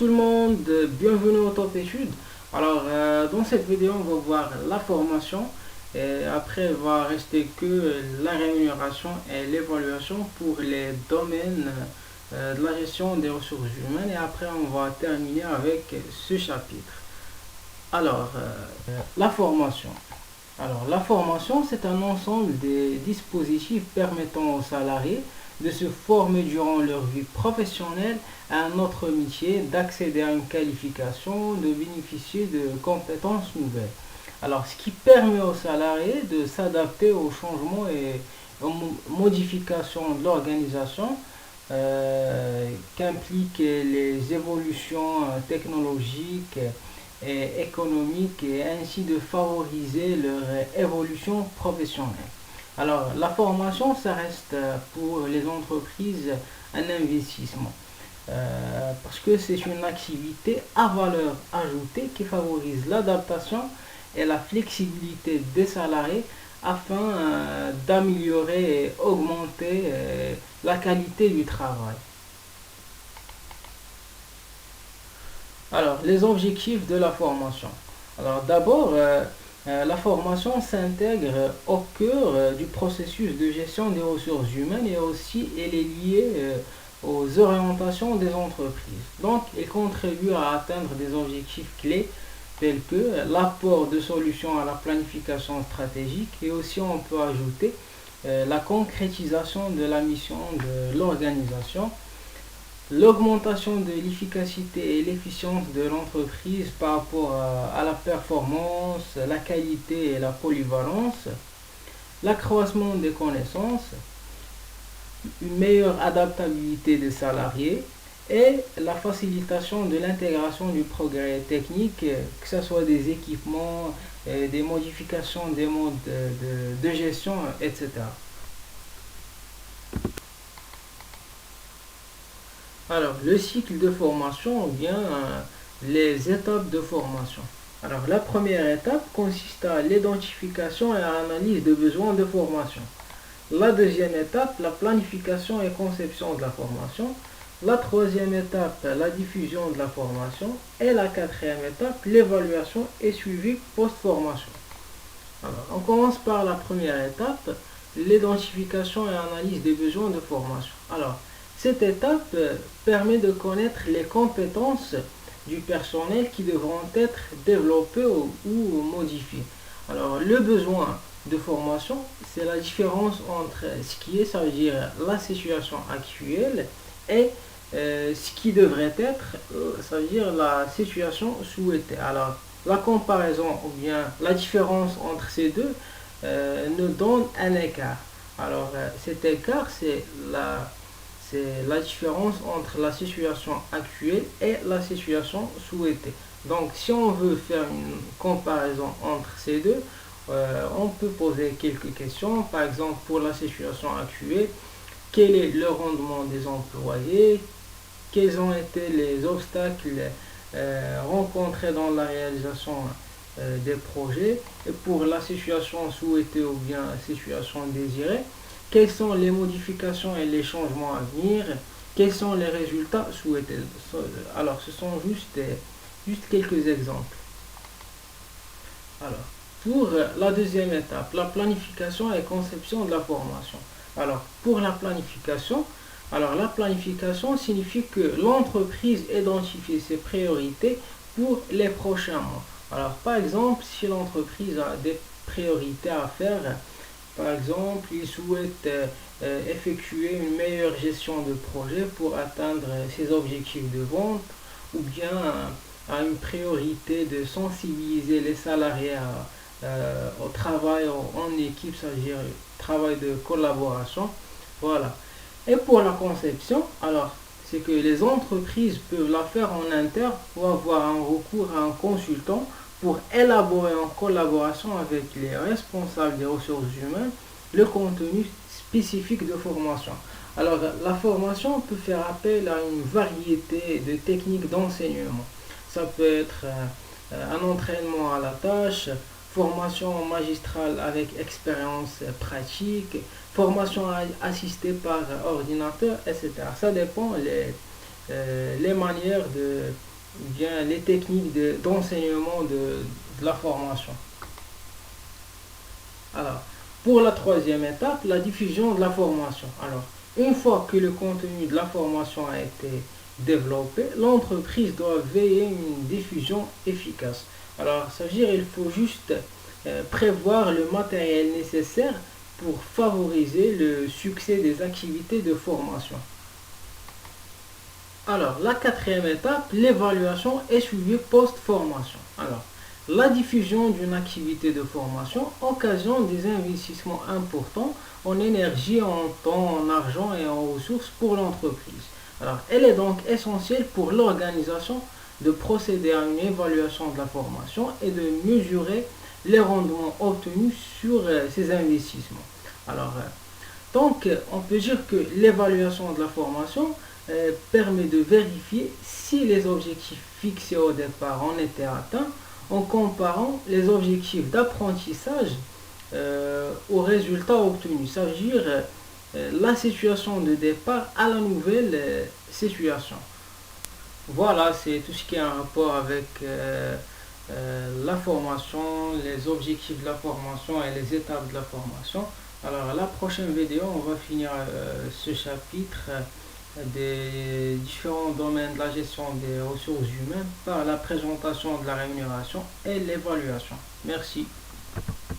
tout le monde, bienvenue au Top Études. Dans cette vidéo, on va voir la formation et après, il va rester que la rémunération et l'évaluation pour les domaines de la gestion des ressources humaines et après, on va terminer avec ce chapitre. La formation. La formation, c'est un ensemble des dispositifs permettant aux salariés de se former durant leur vie professionnelle à un autre métier, d'accéder à une qualification, de bénéficier de compétences nouvelles. Ce qui permet aux salariés de s'adapter aux changements et aux modifications de l'organisation qu'impliquent les évolutions technologiques et économiques et ainsi de favoriser leur évolution professionnelle. La formation, ça reste pour les entreprises un investissement parce que c'est une activité à valeur ajoutée qui favorise l'adaptation et la flexibilité des salariés afin d'améliorer et augmenter la qualité du travail. Les objectifs de la formation. D'abord, la formation s'intègre au cœur du processus de gestion des ressources humaines et aussi elle est liée aux orientations des entreprises. Donc, elle contribue à atteindre des objectifs clés tels que l'apport de solutions à la planification stratégique et aussi on peut ajouter la concrétisation de la mission de l'organisation, l'augmentation de l'efficacité et l'efficience de l'entreprise par rapport à la performance, la qualité et la polyvalence, l'accroissement des connaissances, une meilleure adaptabilité des salariés et la facilitation de l'intégration du progrès technique, que ce soit des équipements, des modifications des modes de gestion, etc. Le cycle de formation ou bien les étapes de formation. La première étape consiste à l'identification et à l'analyse des besoins de formation. La deuxième étape, la planification et conception de la formation. La troisième étape, la diffusion de la formation. Et la quatrième étape, l'évaluation et suivi post-formation. On commence par la première étape, l'identification et analyse des besoins de formation. Cette étape permet de connaître les compétences du personnel qui devront être développées ou modifiées. Le besoin de formation, c'est la différence entre ce qui est, ça veut dire la situation actuelle, et ce qui devrait être, ça veut dire la situation souhaitée. La comparaison ou bien la différence entre ces deux nous donne un écart. Cet écart, c'est la différence entre la situation actuelle et la situation souhaitée. Donc, si on veut faire une comparaison entre ces deux, on peut poser quelques questions. Par exemple, pour la situation actuelle, quel est le rendement des employés? Quels ont été les obstacles rencontrés dans la réalisation des projets? Et pour la situation souhaitée ou bien situation désirée, quelles sont les modifications et les changements à venir? Quels sont les résultats souhaités? Ce sont juste quelques exemples. Pour la deuxième étape, la planification et conception de la formation. Pour la planification signifie que l'entreprise identifie ses priorités pour les prochains mois. Par exemple, si l'entreprise a des priorités à faire, par exemple, il souhaite effectuer une meilleure gestion de projet pour atteindre ses objectifs de vente ou bien a une priorité de sensibiliser les salariés au travail en équipe, c'est-à-dire travail de collaboration. Voilà. Et pour la conception, c'est que les entreprises peuvent la faire en interne ou avoir un recours à un consultant pour élaborer en collaboration avec les responsables des ressources humaines le contenu spécifique de formation. La formation peut faire appel à une variété de techniques d'enseignement. Ça peut être un entraînement à la tâche, formation magistrale avec expérience pratique, formation assistée par ordinateur, etc. Ça dépend les manières bien les techniques d'enseignement de la formation. Alors, pour la troisième étape, la diffusion de la formation. Alors, une fois que le contenu de la formation a été développé, l'entreprise doit veiller à une diffusion efficace. Alors, ça veut dire qu'il faut juste prévoir le matériel nécessaire pour favoriser le succès des activités de formation. Alors, la quatrième étape, l'évaluation et suivi post-formation. Alors, la diffusion d'une activité de formation occasionne des investissements importants en énergie, en temps, en argent et en ressources pour l'entreprise. Alors, elle est donc essentielle pour l'organisation de procéder à une évaluation de la formation et de mesurer les rendements obtenus sur ces investissements. Alors, donc, on peut dire que l'évaluation de la formation permet de vérifier si les objectifs fixés au départ ont été atteints en comparant les objectifs d'apprentissage aux résultats obtenus. Ça veut dire la situation de départ à la nouvelle situation. Voilà, c'est tout ce qui est en rapport avec la formation, les objectifs de la formation et les étapes de la formation. Alors, la prochaine vidéo, on va finir ce chapitre des différents domaines de la gestion des ressources humaines par la présentation de la rémunération et l'évaluation. Merci.